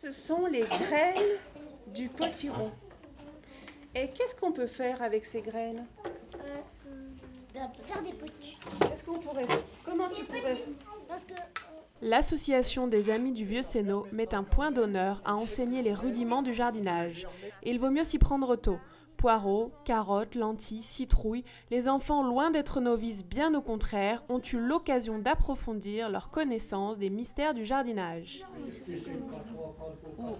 Ce sont les graines du potiron. Et qu'est-ce qu'on peut faire avec ces graines? On peut faire des potiches. Qu'est-ce qu'on pourrait faire? Comment tu pourrais? Parce que L'association des Amis du Vieux Sénot met un point d'honneur à enseigner les rudiments du jardinage. Et il vaut mieux s'y prendre tôt. Poireaux, carottes, lentilles, citrouilles, les enfants, loin d'être novices, bien au contraire, ont eu l'occasion d'approfondir leur connaissance des mystères du jardinage.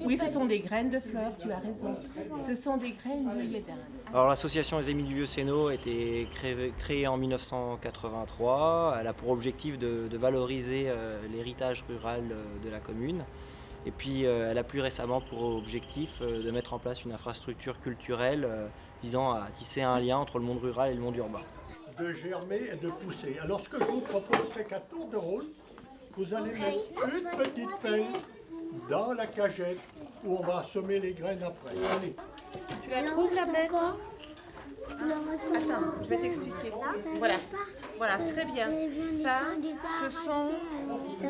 Oui, ce sont des graines de fleurs, tu as raison. Ce sont des graines de yédin. Alors l'association des Amis du Vieux Sénot a été créée en 1983. Elle a pour objectif de valoriser l'héritage rural de la commune. Et puis elle a plus récemment pour objectif de mettre en place une infrastructure culturelle visant à tisser un lien entre le monde rural et le monde urbain. De germer et de pousser. Alors ce que je vous propose, c'est qu'à tour de rôle, vous allez mettre une petite pelle dans la cagette où on va semer les graines après. Allez. Tu la trouves, la bête? Attends, je vais t'expliquer. Voilà, voilà, très bien. Ça, ce sont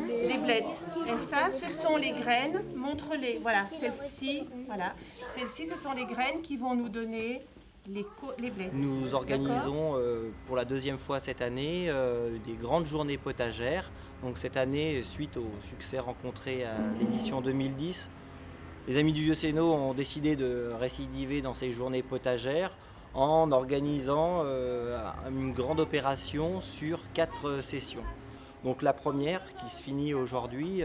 les blettes. Et ça, ce sont les graines. Montre-les. Voilà, celles-ci, voilà. Celles-ci, ce sont les graines qui vont nous donner les blettes. Nous organisons pour la deuxième fois cette année des grandes journées potagères. Donc cette année, suite au succès rencontré à l'édition 2010, les Amis du Vieux Sénot ont décidé de récidiver dans ces journées potagères en organisant une grande opération sur 4 sessions. Donc la première, qui se finit aujourd'hui,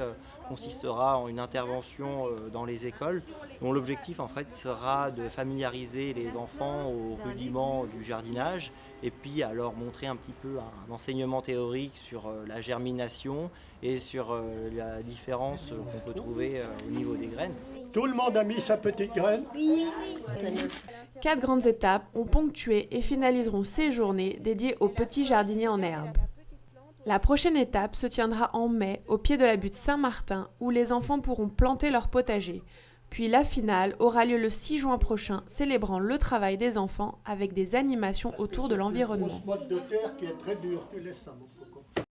consistera en une intervention dans les écoles, dont l'objectif en fait sera de familiariser les enfants aux rudiments du jardinage et puis à leur montrer un petit peu un enseignement théorique sur la germination et sur la différence qu'on peut trouver au niveau des graines. Tout le monde a mis sa petite graine? oui. 4 grandes étapes ont ponctué et finaliseront ces journées dédiées aux petits jardiniers en herbe. La prochaine étape se tiendra en mai au pied de la butte Saint-Martin où les enfants pourront planter leur potager. Puis la finale aura lieu le 6 juin prochain, célébrant le travail des enfants avec des animations autour de l'environnement. Une grosse motte de terre qui est très dure. Tu laisses ça, mon coco.